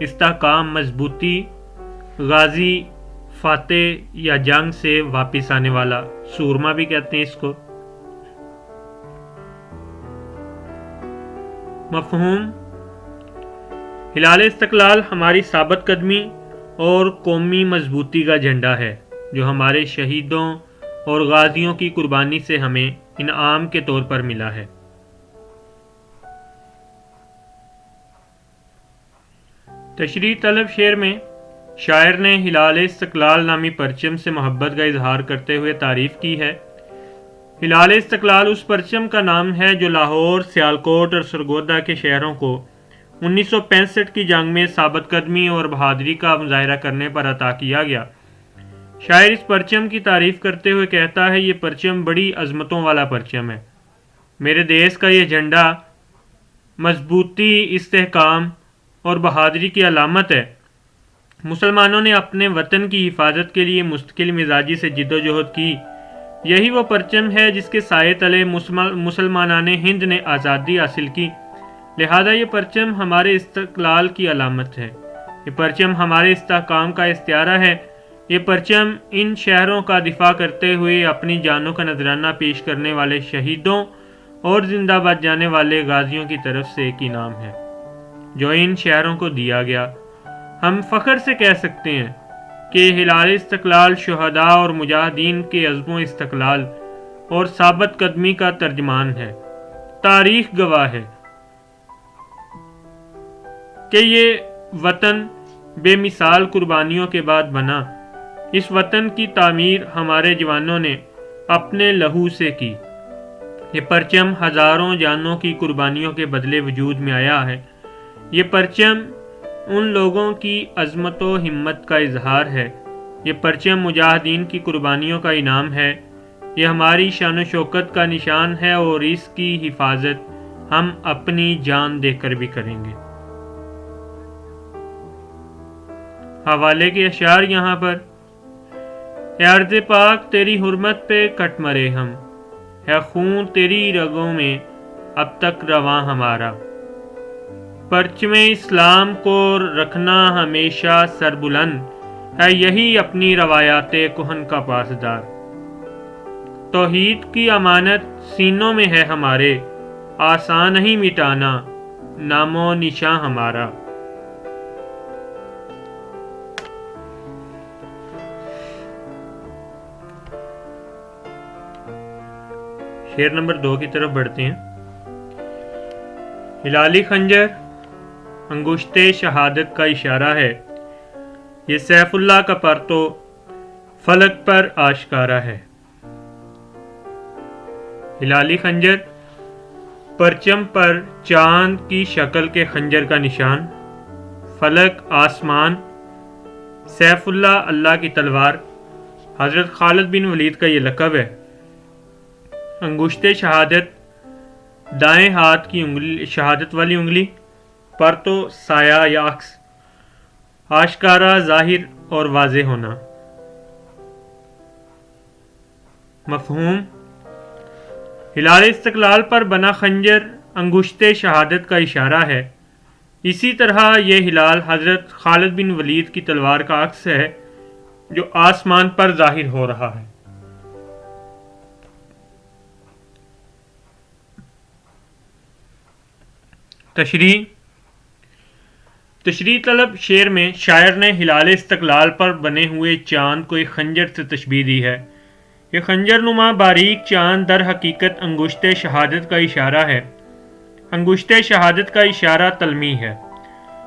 استحکام، مضبوطی، غازی، فاتح یا جنگ سے واپس آنے والا، سورما بھی کہتے ہیں اس کو۔ مفہوم: ہلال استقلال ہماری ثابت قدمی اور قومی مضبوطی کا جھنڈا ہے جو ہمارے شہیدوں اور غازیوں کی قربانی سے ہمیں انعام کے طور پر ملا ہے۔ تشریح طلب شعر میں شاعر نے ہلال استقلال نامی پرچم سے محبت کا اظہار کرتے ہوئے تعریف کی ہے۔ ہلال استقلال اس پرچم کا نام ہے جو لاہور، سیالکوٹ اور سرگودا کے شہروں کو 1965 کی جنگ میں ثابت قدمی اور بہادری کا مظاہرہ کرنے پر عطا کیا گیا۔ شاعر اس پرچم کی تعریف کرتے ہوئے کہتا ہے، یہ پرچم بڑی عظمتوں والا پرچم ہے۔ میرے دیس کا یہ جھنڈا مضبوطی، استحکام اور بہادری کی علامت ہے۔ مسلمانوں نے اپنے وطن کی حفاظت کے لیے مستقل مزاجی سے جد و جہد کی۔ یہی وہ پرچم ہے جس کے سائے تلے مسلمانان ہند نے آزادی حاصل کی۔ لہذا یہ پرچم ہمارے استقلال کی علامت ہے۔ یہ پرچم ہمارے استحکام کا استعارہ ہے۔ یہ پرچم ان شہروں کا دفاع کرتے ہوئے اپنی جانوں کا نذرانہ پیش کرنے والے شہیدوں اور زندہ بچ جانے والے غازیوں کی طرف سے ایک انعام ہے جو ان شہروں کو دیا گیا۔ ہم فخر سے کہہ سکتے ہیں کہ ہلال استقلال شہداء اور مجاہدین کے عزم و استقلال اور ثابت قدمی کا ترجمان ہے۔ تاریخ گواہ ہے کہ یہ وطن بے مثال قربانیوں کے بعد بنا۔ اس وطن کی تعمیر ہمارے جوانوں نے اپنے لہو سے کی۔ یہ پرچم ہزاروں جانوں کی قربانیوں کے بدلے وجود میں آیا ہے۔ یہ پرچم ان لوگوں کی عظمت و ہمت کا اظہار ہے۔ یہ پرچم مجاہدین کی قربانیوں کا انعام ہے۔ یہ ہماری شان و شوکت کا نشان ہے اور اس کی حفاظت ہم اپنی جان دے کر بھی کریں گے۔ حوالے کے اشعار یہاں پر: اے ارض پاک تیری حرمت پہ کٹ مرے ہم، ہے خون تیری رگوں میں اب تک رواں ہمارا۔ پرچم اسلام کو رکھنا ہمیشہ سربلند ہے، یہی اپنی روایات کہن کا پاسدار۔ توحید کی امانت سینوں میں ہے ہمارے، آسان نہیں مٹانا نام و نشاں ہمارا۔ شعر نمبر 2 کی طرف بڑھتے ہیں۔ ہلالی خنجر انگشت شہادت کا اشارہ ہے، یہ سیف اللہ کا پرتو فلک پر آشکارا ہے۔ ہلالی خنجر پرچم پر چاند کی شکل کے خنجر کا نشان، فلک آسمان، سیف اللہ اللہ کی تلوار۔ حضرت خالد بن ولید کا یہ لقب ہے۔ انگشت شہادت دائیں ہاتھ کی انگلی، شہادت والی انگلی، پرتو سایہ یا عکس، آشکارا ظاہر اور واضح ہونا۔ مفہوم: ہلال استقلال پر بنا خنجر انگشت شہادت کا اشارہ ہے۔ اسی طرح یہ ہلال حضرت خالد بن ولید کی تلوار کا عکس ہے جو آسمان پر ظاہر ہو رہا ہے۔ تشریح طلب شعر میں شاعر نے ہلال استقلال پر بنے ہوئے چاند کو ایک خنجر سے تشبیہ دی ہے۔ یہ خنجر نما باریک چاند در حقیقت انگشت شہادت کا اشارہ ہے۔ انگشت شہادت کا اشارہ تلمیح ہے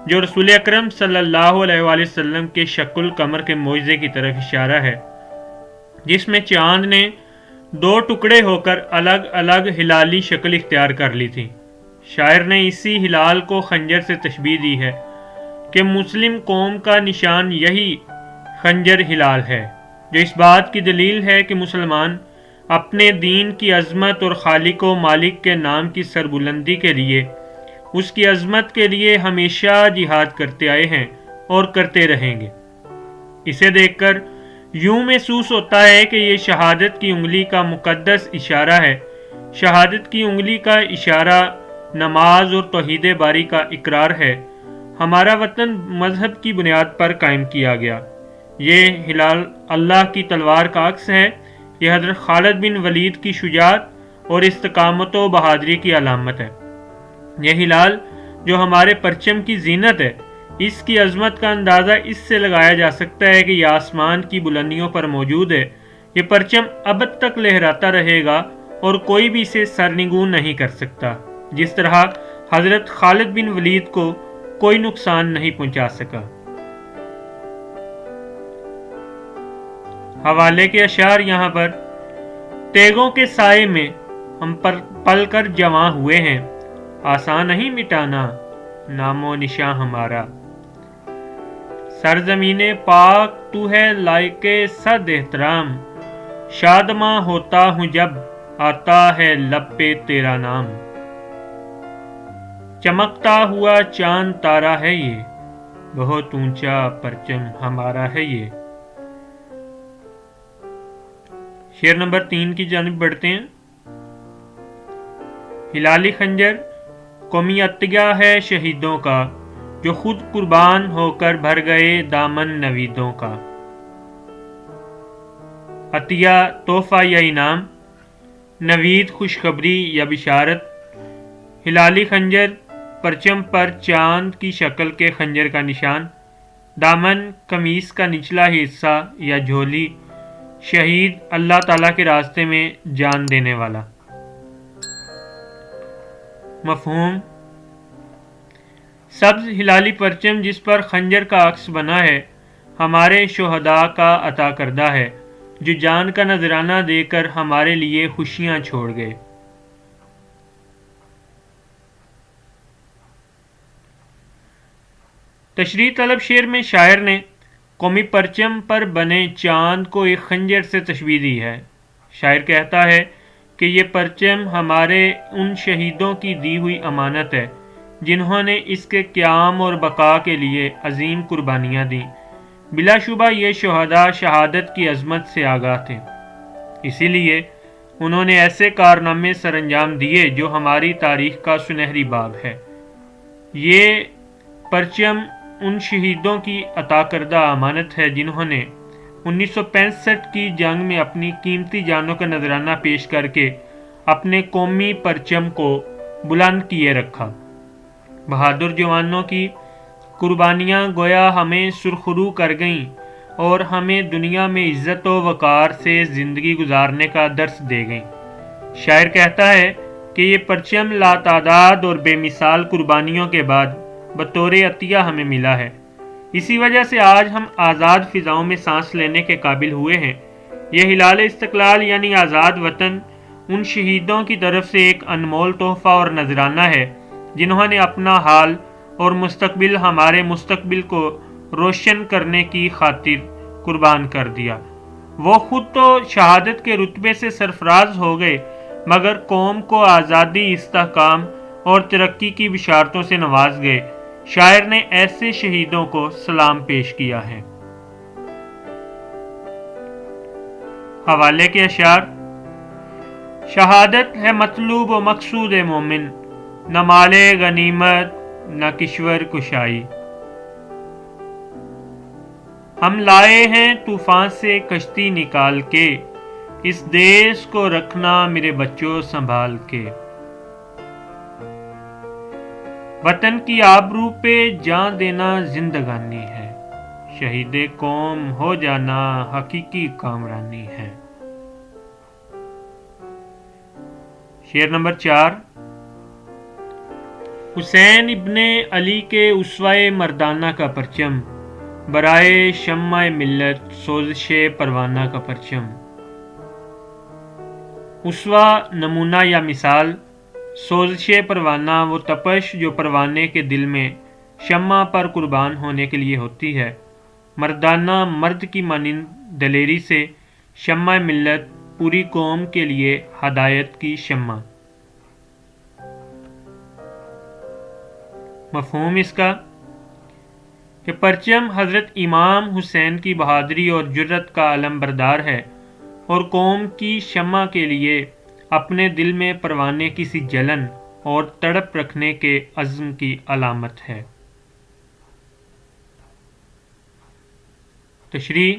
جو رسول اکرم صلی اللہ علیہ وآلہ وسلم کے شق القمر کے معجزے کی طرف اشارہ ہے، جس میں چاند نے 2 ٹکڑے ہو کر الگ الگ ہلالی شکل اختیار کر لی تھی۔ شاعر نے اسی ہلال کو خنجر سے تشبیہ دی ہے کہ مسلم قوم کا نشان یہی خنجر ہلال ہے، جو اس بات کی دلیل ہے کہ مسلمان اپنے دین کی عظمت اور خالق و مالک کے نام کی سربلندی کے لیے، اس کی عظمت کے لیے ہمیشہ جہاد کرتے آئے ہیں اور کرتے رہیں گے۔ اسے دیکھ کر یوں محسوس ہوتا ہے کہ یہ شہادت کی انگلی کا مقدس اشارہ ہے۔ شہادت کی انگلی کا اشارہ نماز اور توحید باری کا اقرار ہے ہمارا وطن مذہب کی بنیاد پر قائم کیا گیا۔ یہ ہلال اللہ کی تلوار کا عکس ہے۔ یہ حضرت خالد بن ولید کی شجاعت اور استقامت و بہادری کی علامت ہے۔ یہ ہلال جو ہمارے پرچم کی زینت ہے، اس کی عظمت کا اندازہ اس سے لگایا جا سکتا ہے کہ یہ آسمان کی بلندیوں پر موجود ہے۔ یہ پرچم ابد تک لہراتا رہے گا اور کوئی بھی اسے سرنگون نہیں کر سکتا، جس طرح حضرت خالد بن ولید کو کوئی نقصان نہیں پہنچا سکا۔ حوالے کے اشعار یہاں پر: تیغوں کے سائے میں ہم پل کر جواں ہوئے ہیں، آسان نہیں مٹانا نام و نشاں ہمارا۔ سرزمین پاک تو ہے لائق صد احترام، شادماں ہوتا ہوں جب آتا ہے لب پہ تیرا نام۔ چمکتا ہوا چاند تارا ہے یہ، بہت اونچا پرچم ہمارا ہے یہ۔ شعر نمبر 3 کی جانب بڑھتے ہیں۔ ہلالی خنجر قومی عطیہ ہے شہیدوں کا، جو خود قربان ہو کر بھر گئے دامن نویدوں کا۔ عطیہ تحفہ یا انعام، نوید خوشخبری یا بشارت۔ ہلالی خنجر پرچم پر چاند کی شکل کے خنجر کا نشان، دامن قمیص کا نچلا حصہ یا جھولی، شہید اللہ تعالیٰ کے راستے میں جان دینے والا۔ مفہوم: سبز ہلالی پرچم جس پر خنجر کا عکس بنا ہے، ہمارے شہداء کا عطا کردہ ہے، جو جان کا نذرانہ دے کر ہمارے لیے خوشیاں چھوڑ گئے۔ تشریح طلب شعر میں شاعر نے قومی پرچم پر بنے چاند کو ایک خنجر سے تشبیہ دی ہے۔ شاعر کہتا ہے کہ یہ پرچم ہمارے ان شہیدوں کی دی ہوئی امانت ہے جنہوں نے اس کے قیام اور بقا کے لیے عظیم قربانیاں دیں۔ بلا شبہ یہ شہداء شہادت کی عظمت سے آگاہ تھے، اسی لیے انہوں نے ایسے کارنامے سر انجام دیے جو ہماری تاریخ کا سنہری باب ہے۔ یہ پرچم ان شہیدوں کی عطا کردہ امانت ہے جنہوں نے 1965 کی جنگ میں اپنی قیمتی جانوں کا نذرانہ پیش کر کے اپنے قومی پرچم کو بلند کیے رکھا۔ بہادر جوانوں کی قربانیاں گویا ہمیں سرخرو کر گئیں اور ہمیں دنیا میں عزت و وقار سے زندگی گزارنے کا درس دے گئیں۔ شاعر کہتا ہے کہ یہ پرچم لاتعداد اور بے مثال قربانیوں کے بعد بطور عطیہ ہمیں ملا ہے۔ اسی وجہ سے آج ہم آزاد فضاؤں میں سانس لینے کے قابل ہوئے ہیں۔ یہ ہلال استقلال یعنی آزاد وطن ان شہیدوں کی طرف سے ایک انمول تحفہ اور نذرانہ ہے جنہوں نے اپنا حال اور مستقبل ہمارے مستقبل کو روشن کرنے کی خاطر قربان کر دیا۔ وہ خود تو شہادت کے رتبے سے سرفراز ہو گئے، مگر قوم کو آزادی، استحکام اور ترقی کی بشارتوں سے نواز گئے۔ شاعر نے ایسے شہیدوں کو سلام پیش کیا ہے۔ حوالے کے اشعار: شہادت ہے مطلوب و مقصود مومن، نہ مال غنیمت نہ کشور کشائی۔ ہم لائے ہیں طوفان سے کشتی نکال کے، اس دیس کو رکھنا میرے بچوں سنبھال کے۔ وطن کی آبرو پہ جان دینا زندگانی ہے، شہید قوم ہو جانا حقیقی کامرانی ہے۔ شعر نمبر 4: حسین ابن علی کے اسوہ مردانہ کا پرچم، برائے شمع ملت سوزش پروانہ کا پرچم۔ اسوہ نمونہ یا مثال، سوزش پروانہ وہ تپش جو پروانے کے دل میں شمع پر قربان ہونے کے لیے ہوتی ہے۔ مردانہ مرد کی مانند دلیری سے، شمع ملت پوری قوم کے لیے ہدایت کی شمع۔ مفہوم اس کا کہ پرچم حضرت امام حسین کی بہادری اور جرت کا علم بردار ہے اور قوم کی شمع کے لیے اپنے دل میں پروانے کی سی جلن اور تڑپ رکھنے کے عزم کی علامت ہے۔ تشریح: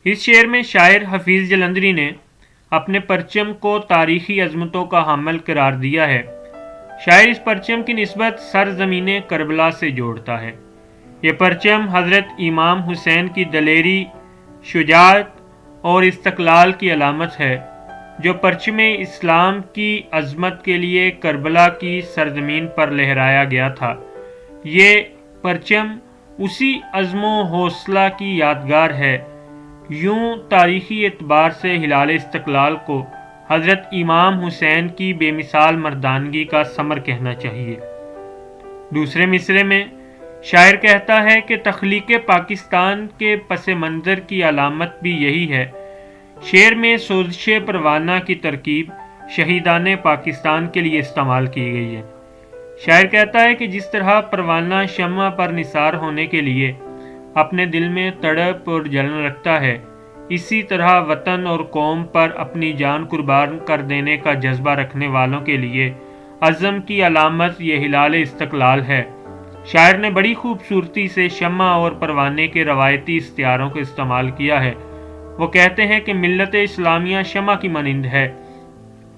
اس شعر میں شاعر حفیظ جلندری نے اپنے پرچم کو تاریخی عظمتوں کا حامل قرار دیا ہے۔ شاعر اس پرچم کی نسبت سرزمین کربلا سے جوڑتا ہے۔ یہ پرچم حضرت امام حسین کی دلیری، شجاعت اور استقلال کی علامت ہے، جو پرچم اسلام کی عظمت کے لیے کربلا کی سرزمین پر لہرایا گیا تھا۔ یہ پرچم اسی عزم و حوصلہ کی یادگار ہے۔ یوں تاریخی اعتبار سے ہلال استقلال کو حضرت امام حسین کی بے مثال مردانگی کا ثمر کہنا چاہیے۔ دوسرے مصرعے میں شاعر کہتا ہے کہ تخلیق پاکستان کے پس منظر کی علامت بھی یہی ہے۔ شعر میں سوزش پروانہ کی ترکیب شہیدان پاکستان کے لیے استعمال کی گئی ہے۔ شاعر کہتا ہے کہ جس طرح پروانہ شمع پر نثار ہونے کے لیے اپنے دل میں تڑپ اور جلن رکھتا ہے، اسی طرح وطن اور قوم پر اپنی جان قربان کر دینے کا جذبہ رکھنے والوں کے لیے عزم کی علامت یہ ہلال استقلال ہے۔ شاعر نے بڑی خوبصورتی سے شمع اور پروانے کے روایتی استعاروں کو استعمال کیا ہے۔ وہ کہتے ہیں کہ ملت اسلامیہ شمع کی مانند ہے،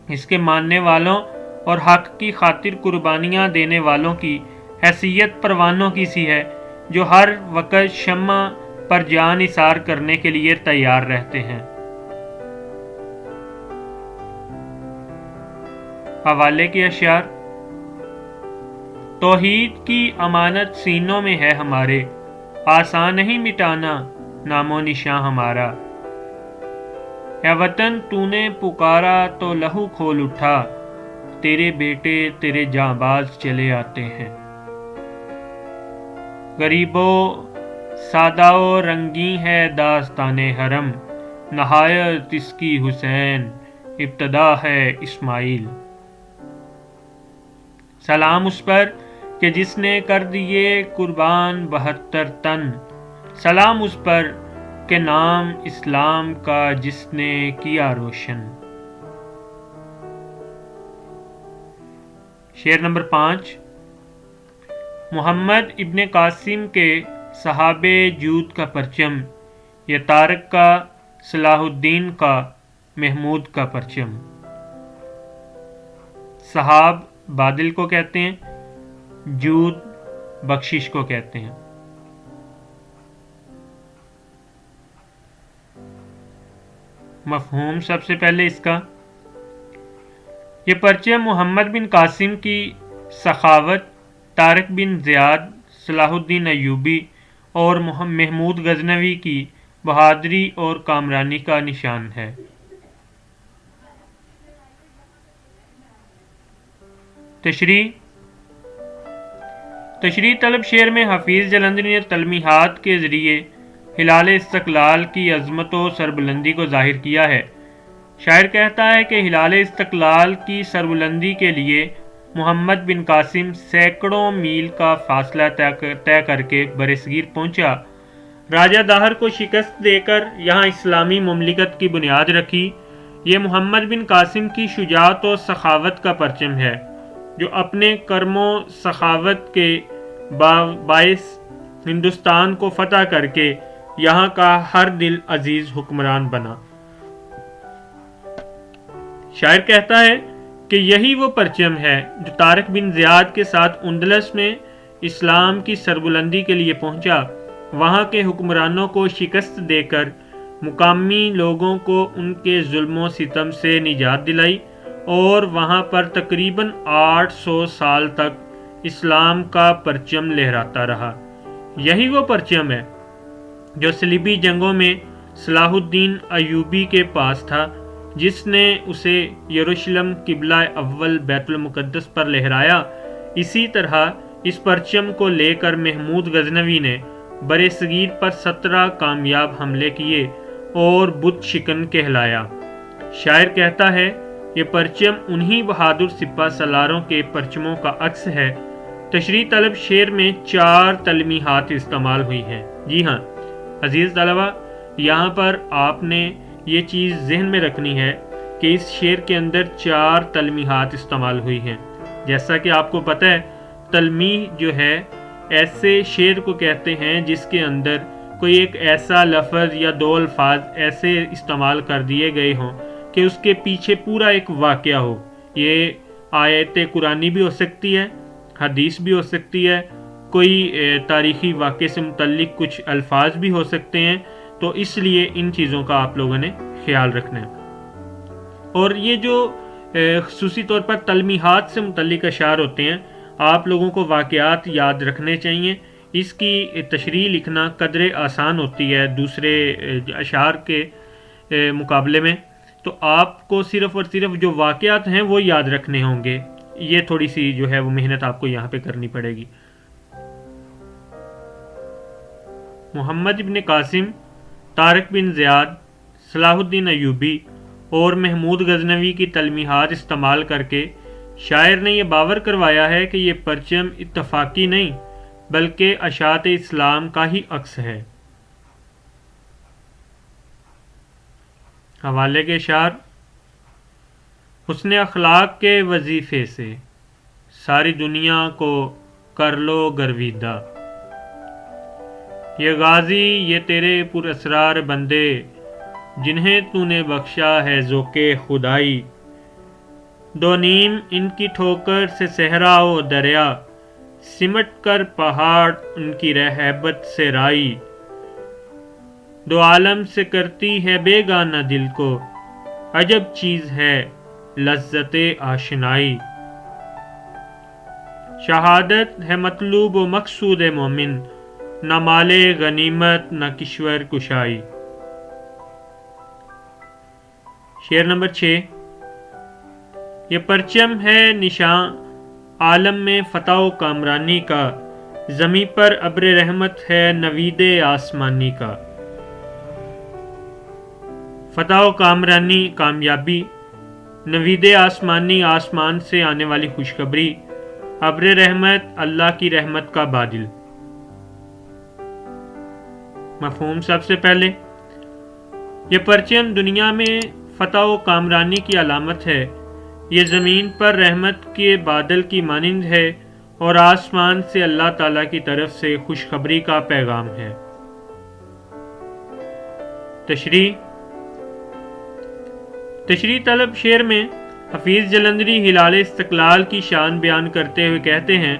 اس کے ماننے والوں اور حق کی خاطر قربانیاں دینے والوں کی حیثیت پروانوں کی سی ہے، جو ہر وقت شمع پر جان نثار کرنے کے لیے تیار رہتے ہیں۔ حوالے کے اشعار: توحید کی امانت سینوں میں ہے ہمارے، آسان نہیں مٹانا نام و نشاں ہمارا۔ اے وطن تو نے پکارا تو لہو کھول اٹھا، تیرے بیٹے تیرے جانباز چلے آتے ہیں۔ غریبوں سادہ و رنگی ہے داستان حرم، نہایت اس کی حسین ابتدا ہے اسماعیل۔ سلام اس پر کہ جس نے کر دیے قربان 72 تن، سلام اس پر کہ نام اسلام کا جس نے کیا روشن۔ شعر نمبر 5: محمد ابن قاسم کے صحاب جود کا پرچم، یہ طارق کا، صلاح الدین کا، محمود کا پرچم۔ صحاب بادل کو کہتے ہیں، جود بخشش کو کہتے ہیں۔ مفہوم سب سے پہلے اس کا: یہ پرچم محمد بن قاسم کی سخاوت، طارق بن زیاد، صلاح الدین ایوبی اور محمود غزنوی کی بہادری اور کامرانی کا نشان ہے۔ تشریح طلب شعر میں حفیظ جلندری نے تلمیحات کے ذریعے ہلال استقلال کی عظمت و سربلندی کو ظاہر کیا ہے۔ شاعر کہتا ہے کہ ہلال استقلال کی سربلندی کے لیے محمد بن قاسم سینکڑوں میل کا فاصلہ طے کر کے برصغیر پہنچا، راجہ داہر کو شکست دے کر یہاں اسلامی مملکت کی بنیاد رکھی۔ یہ محمد بن قاسم کی شجاعت و سخاوت کا پرچم ہے، جو اپنے کرم و سخاوت کے باعث ہندوستان کو فتح کر کے یہاں کا ہر دل عزیز حکمران بنا۔ شاعر کہتا ہے کہ یہی وہ پرچم ہے جو طارق بن زیاد کے ساتھ اندلس میں اسلام کی سربلندی کے لیے پہنچا، وہاں کے حکمرانوں کو شکست دے کر مقامی لوگوں کو ان کے ظلم و ستم سے نجات دلائی اور وہاں پر تقریباً 800 سال تک اسلام کا پرچم لہراتا رہا۔ یہی وہ پرچم ہے جو صلیبی جنگوں میں صلاح الدین ایوبی کے پاس تھا، جس نے اسے یروشلم قبلہ اول بیت المقدس پر لہرایا۔ اسی طرح اس پرچم کو لے کر محمود غزنوی نے برصغیر پر 17 کامیاب حملے کیے اور بت شکن کہلایا۔ شاعر کہتا ہے یہ پرچم انہی بہادر سپہ سالاروں کے پرچموں کا عکس ہے۔ تشریح طلب شعر میں 4 تلمیحات استعمال ہوئی ہیں۔ جی ہاں عزیز طلبہ، یہاں پر آپ نے یہ چیز ذہن میں رکھنی ہے کہ اس شعر کے اندر 4 تلمیحات استعمال ہوئی ہیں۔ جیسا کہ آپ کو پتہ ہے، تلمیح جو ہے ایسے شعر کو کہتے ہیں جس کے اندر کوئی ایک ایسا لفظ یا دو الفاظ ایسے استعمال کر دیے گئے ہوں کہ اس کے پیچھے پورا ایک واقعہ ہو. یہ آیت قرآنی بھی ہو سکتی ہے، حدیث بھی ہو سکتی ہے، کوئی تاریخی واقعے سے متعلق کچھ الفاظ بھی ہو سکتے ہیں. تو اس لیے ان چیزوں کا آپ لوگوں نے خیال رکھنا ہے. اور یہ جو خصوصی طور پر تلمیحات سے متعلق اشعار ہوتے ہیں، آپ لوگوں کو واقعات یاد رکھنے چاہیے. اس کی تشریح لکھنا قدر آسان ہوتی ہے دوسرے اشعار کے مقابلے میں. تو آپ کو صرف اور صرف جو واقعات ہیں وہ یاد رکھنے ہوں گے. یہ تھوڑی سی جو ہے وہ محنت آپ کو یہاں پہ کرنی پڑے گی. محمد ابن قاسم، طارق بن زیاد، صلاح الدین ایوبی اور محمود غزنوی کی تلمیحات استعمال کر کے شاعر نے یہ باور کروایا ہے کہ یہ پرچم اتفاقی نہیں بلکہ اشاعت اسلام کا ہی عکس ہے. حوالے کے اشعار: حسن اخلاق کے وظیفے سے ساری دنیا کو کر لو گرویدہ. یہ غازی یہ تیرے پر اسرار بندے جنہیں تو نے بخشا ہے ذوق خدائی. دو نیم ان کی ٹھوکر سے صحرا و دریا سمٹ کر پہاڑ ان کی رہبت سے رائی. دو عالم سے کرتی ہے بیگانہ دل کو عجب چیز ہے لذت آشنائی. شہادت ہے مطلوب و مقصود مومن نہ مال غنیمت نہ کشور کشائی. شعر نمبر 6. یہ پرچم ہے نشاں عالم میں فتح و کامرانی کا، زمیں پر ابر رحمت ہے نوید آسمانی کا. فتح و کامرانی کامیابی، نوید آسمانی آسمان سے آنے والی خوشخبری، ابر رحمت اللہ کی رحمت کا بادل. مفہوم سب سے پہلے، یہ پرچم دنیا میں فتح و کامرانی کی علامت ہے. یہ زمین پر رحمت کے بادل کی مانند ہے اور آسمان سے اللہ تعالیٰ کی طرف سے خوشخبری کا پیغام ہے. تشریح طلب شعر میں حفیظ جلندری ہلال استقلال کی شان بیان کرتے ہوئے کہتے ہیں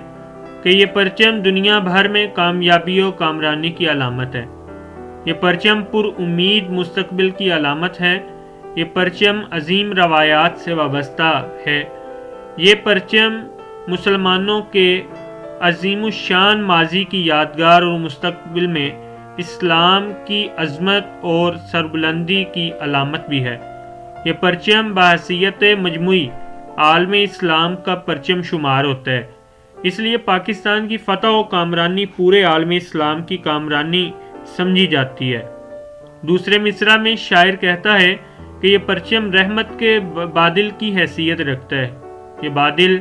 کہ یہ پرچم دنیا بھر میں کامیابی و کامرانی کی علامت ہے. یہ پرچم پر امید مستقبل کی علامت ہے. یہ پرچم عظیم روایات سے وابستہ ہے. یہ پرچم مسلمانوں کے عظیم الشان ماضی کی یادگار اور مستقبل میں اسلام کی عظمت اور سربلندی کی علامت بھی ہے. یہ پرچم بحیثیت مجموعی عالم اسلام کا پرچم شمار ہوتا ہے. اس لیے پاکستان کی فتح و کامرانی پورے عالم اسلام کی کامرانی سمجھی جاتی ہے. دوسرے مصرع میں شاعر کہتا ہے کہ یہ پرچم رحمت کے بادل کی حیثیت رکھتا ہے. یہ بادل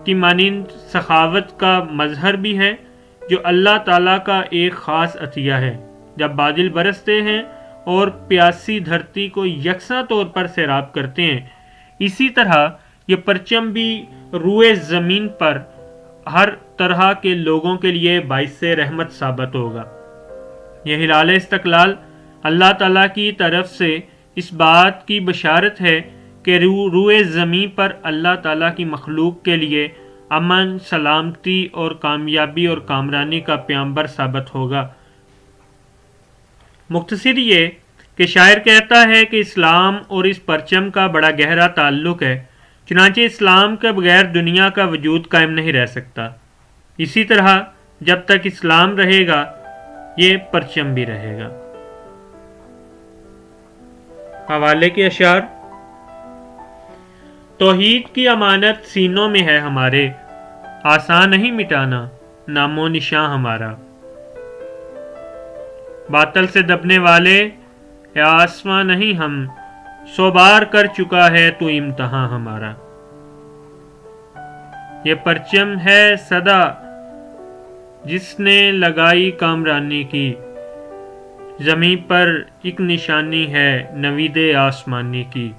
کی مانند سخاوت کا مظہر بھی ہے جو اللہ تعالیٰ کا ایک خاص عطیہ ہے. جب بادل برستے ہیں اور پیاسی دھرتی کو یکساں طور پر سیراب کرتے ہیں، اسی طرح یہ پرچم بھی روئے زمین پر ہر طرح کے لوگوں کے لیے باعث رحمت ثابت ہوگا. یہ ہلال استقلال اللہ تعالیٰ کی طرف سے اس بات کی بشارت ہے کہ روئے زمین پر اللہ تعالیٰ کی مخلوق کے لیے امن، سلامتی اور کامیابی اور کامرانی کا پیامبر ثابت ہوگا. مختصر یہ کہ شاعر کہتا ہے کہ اسلام اور اس پرچم کا بڑا گہرا تعلق ہے، چنانچہ اسلام کے بغیر دنیا کا وجود قائم نہیں رہ سکتا. اسی طرح جب تک اسلام رہے گا یہ پرچم بھی رہے گا. حوالے کے اشعار: توحید کی امانت سینوں میں ہے ہمارے، آسان نہیں مٹانا نام و نشاں ہمارا. باطل سے دبنے والے اے آسماں نہیں ہم، 100 بار کر چکا ہے تو امتحاں ہمارا. یہ پرچم ہے صدا جس نے لگائی کامرانی کی، زمیں پر ایک نشانی ہے نوید آسمانی کی.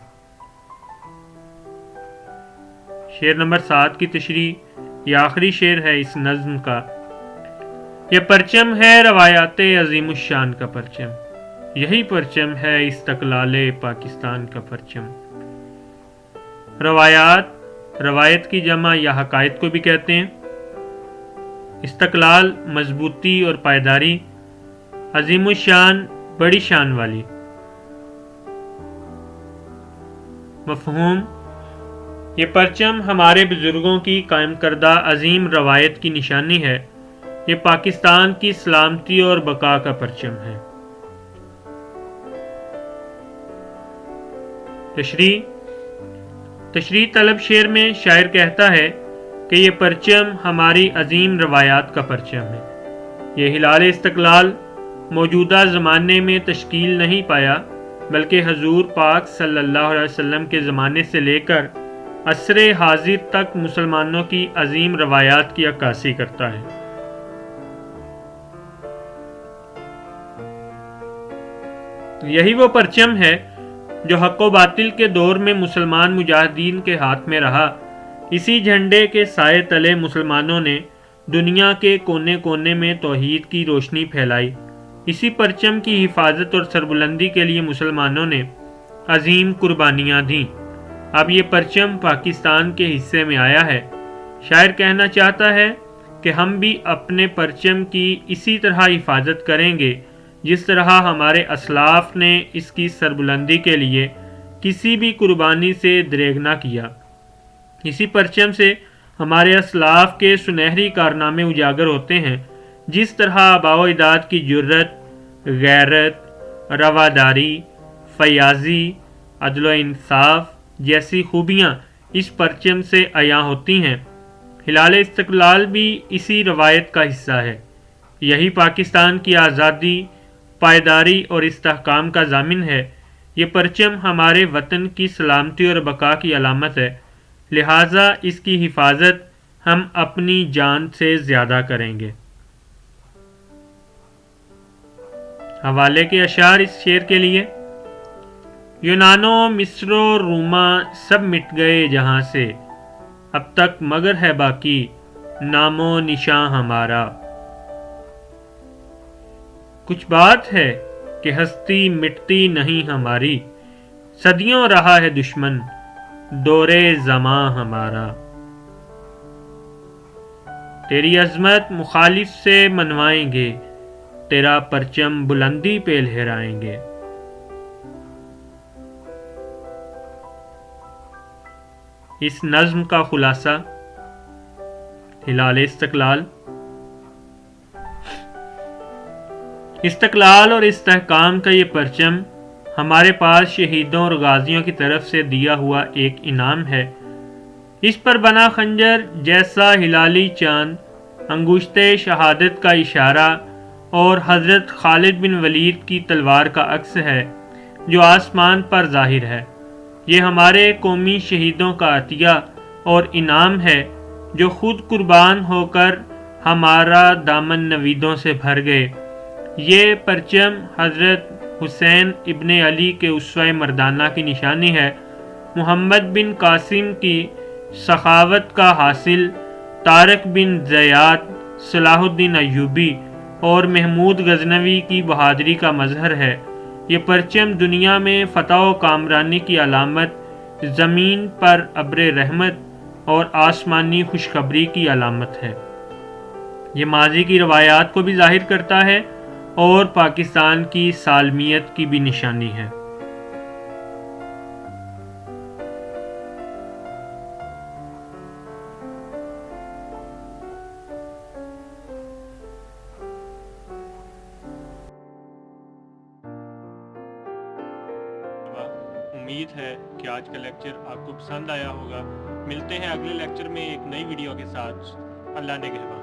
شعر نمبر 7 کی تشریح، یہ آخری شعر ہے اس نظم کا. یہ پرچم ہے روایات عظیم الشان کا پرچم، یہی پرچم ہے استقلال پاکستان کا پرچم۔ روایت کی جمع یا حقائق کو بھی کہتے ہیں۔ استقلال مضبوطی اور پائیداری، عظیم الشان بڑی شان والی۔ مفہوم: یہ پرچم ہمارے بزرگوں کی قائم کردہ عظیم روایت کی نشانی ہے، یہ پاکستان کی سلامتی اور بقا کا پرچم ہے۔ تشریح طلب شعر میں شاعر کہتا ہے کہ یہ پرچم ہماری عظیم روایات کا پرچم ہے۔ یہ ہلال استقلال موجودہ زمانے میں تشکیل نہیں پایا، بلکہ حضور پاک صلی اللہ علیہ وسلم کے زمانے سے لے کر عصر حاضر تک مسلمانوں کی عظیم روایات کی عکاسی کرتا ہے۔ یہی وہ پرچم ہے جو حق و باطل کے دور میں مسلمان مجاہدین کے ہاتھ میں رہا۔ اسی جھنڈے کے سائے تلے مسلمانوں نے دنیا کے کونے کونے میں توحید کی روشنی پھیلائی۔ اسی پرچم کی حفاظت اور سربلندی کے لیے مسلمانوں نے عظیم قربانیاں دیں۔ اب یہ پرچم پاکستان کے حصے میں آیا ہے۔ شاعر کہنا چاہتا ہے کہ ہم بھی اپنے پرچم کی اسی طرح حفاظت کریں گے جس طرح ہمارے اسلاف نے اس کی سربلندی کے لیے کسی بھی قربانی سے دریغ نہ کیا۔ اسی پرچم سے ہمارے اسلاف کے سنہری کارنامے اجاگر ہوتے ہیں، جس طرح آباء و اجداد کی جرت، غیرت، رواداری، فیاضی، عدل و انصاف جیسی خوبیاں اس پرچم سے عیاں ہوتی ہیں۔ ہلال استقلال بھی اسی روایت کا حصہ ہے۔ یہی پاکستان کی آزادی، پائیداری اور استحکام کا ضامن ہے۔ یہ پرچم ہمارے وطن کی سلامتی اور بقا کی علامت ہے، لہٰذا اس کی حفاظت ہم اپنی جان سے زیادہ کریں گے۔ حوالے کے اشعار اس شعر کے لیے: یونانو مصر و روما سب مٹ گئے جہاں سے، اب تک مگر ہے باقی نام و نشاں ہمارا۔ کچھ بات ہے کہ ہستی مٹتی نہیں ہماری، صدیوں رہا ہے دشمن دورے زماں ہمارا۔ تیری عظمت مخالف سے منوائیں گے، تیرا پرچم بلندی پہ لہرائیں گے۔ اس نظم کا خلاصہ: ہلال استقلال اور استحکام کا یہ پرچم ہمارے پاس شہیدوں اور غازیوں کی طرف سے دیا ہوا ایک انعام ہے۔ اس پر بنا خنجر جیسا ہلالی چاند انگشت شہادت کا اشارہ اور حضرت خالد بن ولید کی تلوار کا عکس ہے جو آسمان پر ظاہر ہے۔ یہ ہمارے قومی شہیدوں کا عطیہ اور انعام ہے جو خود قربان ہو کر ہمارا دامن نویدوں سے بھر گئے۔ یہ پرچم حضرت حسین ابن علی کے اسوہ مردانہ کی نشانی ہے۔ محمد بن قاسم کی سخاوت کا حاصل، طارق بن زیاد، صلاح الدین ایوبی اور محمود غزنوی کی بہادری کا مظہر ہے۔ یہ پرچم دنیا میں فتح و کامرانی کی علامت، زمین پر ابر رحمت اور آسمانی خوشخبری کی علامت ہے۔ یہ ماضی کی روایات کو بھی ظاہر کرتا ہے اور پاکستان کی سالمیت کی بھی نشانی ہے۔ امید ہے کہ آج کا لیکچر آپ کو پسند آیا ہوگا۔ ملتے ہیں اگلے لیکچر میں ایک نئی ویڈیو کے ساتھ۔ اللہ نگہبان۔